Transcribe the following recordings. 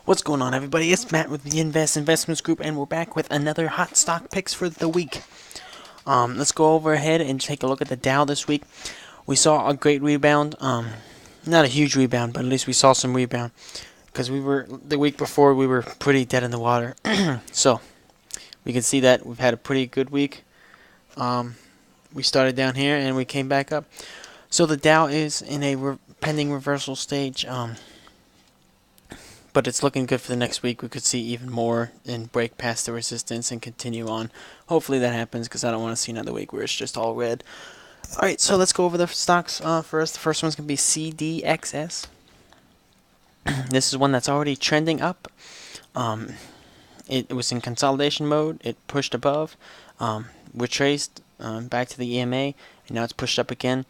What's going on, everybody? It's Matt with the Invest Investments Group, and we're back with another hot stock picks for the week. Let's go over ahead and take a look at the Dow this week. We saw a great rebound. Not a huge rebound, but at least we saw some rebound because the week before we were pretty dead in the water. So we can see that we've had a pretty good week. We started down here and we came back up. So the Dow is in a pending reversal stage. But it's looking good for the next week. We could see even more and break past the resistance and continue on. Hopefully that happens because I don't want to see another week where it's just all red. Alright, so let's go over the stocks first. The first one's going to be CDXS. This is one that's already trending up. It was in consolidation mode. It pushed above, retraced back to the EMA, and now it's pushed up again,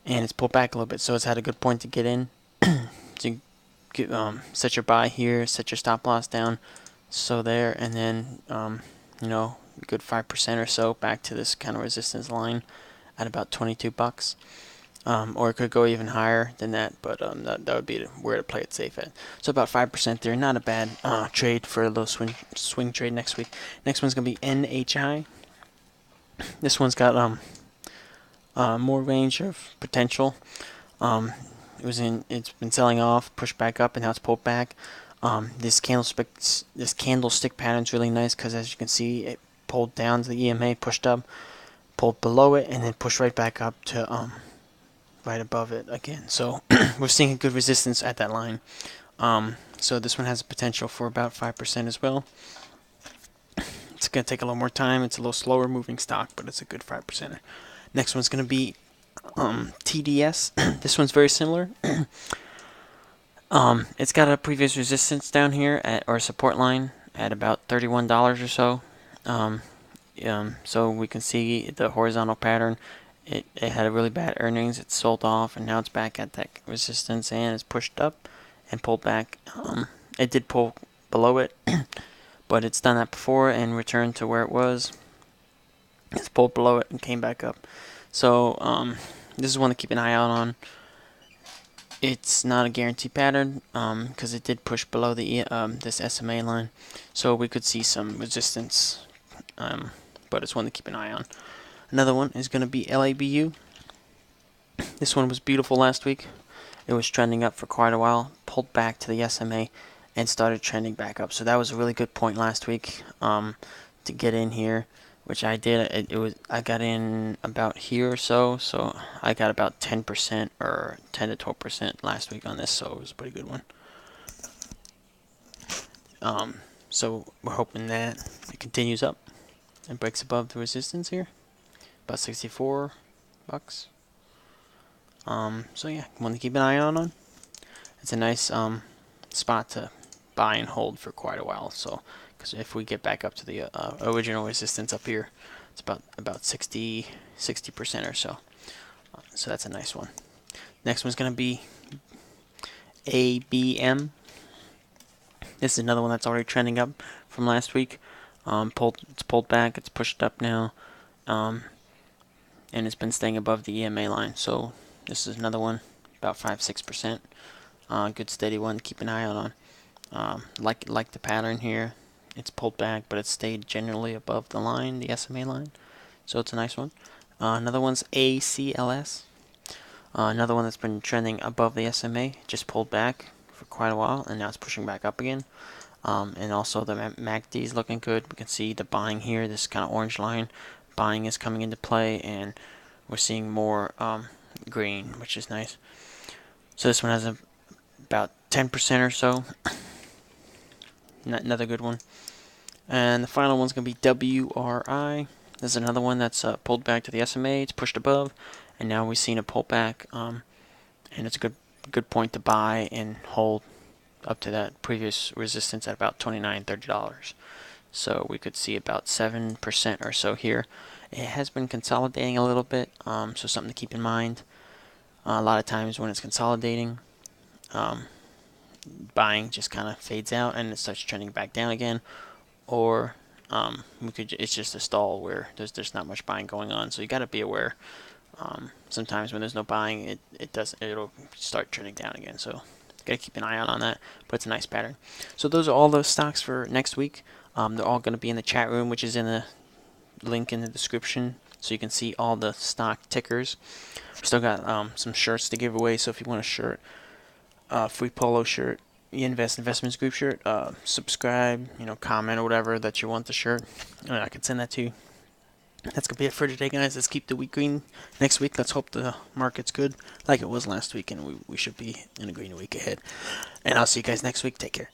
and it's pulled back a little bit. So it's had a good point to get in. To set your buy here, set your stop loss down, so there, and then good 5% or so back to this kind of resistance line at about 22 bucks. Or it could go even higher than that, but that would be where to play it safe at. So about 5% there, not a bad trade for a little swing trade next week. Next one's gonna be NHI. This one's got more range of potential. It's been selling off, pushed back up, and now it's pulled back. This candlestick pattern is really nice because, as you can see, it pulled down to the EMA, pushed up, pulled below it, and then pushed right back up to right above it again. So we're seeing a good resistance at that line. So this one has potential for about 5% as well. It's going to take a little more time. It's a little slower moving stock, but it's a good 5%er. Next one's going to be TDS. This one's very similar. It's got a previous resistance down here or support line at about $31 or so. So we can see the horizontal pattern. It had a really bad earnings. It sold off, and now it's back at that resistance, and it's pushed up and pulled back. It did pull below it, but it's done that before and returned to where it was. It's pulled below it and came back up. So this is one to keep an eye out on. It's not a guaranteed pattern because it did push below the this SMA line, so we could see some resistance, but it's one to keep an eye on. Another one is going to be LABU. This one was beautiful last week. It was trending up for quite a while, pulled back to the SMA, and started trending back up. So that was a really good point last week to get in here, which I did. I got in about here or so. So I got about 10% or 10 to 12% last week on this. So it was a pretty good one. So we're hoping that it continues up and breaks above the resistance here, about 64 bucks. So yeah, one to keep an eye on. It's a nice spot to buy and hold for quite a while. So, because if we get back up to the original resistance up here, it's about 60% or so. So that's a nice one. Next one's gonna be ABM. This is another one that's already trending up from last week. It's pulled back. It's pushed up now, and it's been staying above the EMA line. So this is another one, about 5-6%. Good steady one to keep an eye out on. Like the pattern here, it's pulled back, but it's stayed generally above the line, the SMA line. So it's a nice one. Another one's ACLS. Another one that's been trending above the SMA, just pulled back for quite a while, and now it's pushing back up again. And also the MACD is looking good. We can see the buying here, this kind of orange line. Buying is coming into play, and we're seeing more green, which is nice. So this one has about 10% or so. Another good one. And the final one's going to be WRI. This is another one that's pulled back to the SMA. It's pushed above, and now we've seen a pullback. And it's a good point to buy and hold up to that previous resistance at about $29-30. So we could see about 7% or so here. It has been consolidating a little bit, so something to keep in mind. A lot of times when it's consolidating, buying just kind of fades out and it starts trending back down again, or it's just a stall where there's not much buying going on. So you got to be aware. Sometimes when there's no buying, it'll start trending down again. So Gotta keep an eye out on that, but it's a nice pattern. So those are all those stocks for next week. They're all going to be in the chat room, which is in the link in the description, so you can see all the stock tickers. We still got some shirts to give away, so if you want a shirt, free polo shirt, Investments Group shirt, subscribe, comment or whatever that you want the shirt, and I can send that to you. That's gonna be it for today, guys. Let's keep the week green next week. Let's hope the market's good like it was last week, and we should be in a green week ahead. And I'll see you guys next week. Take care.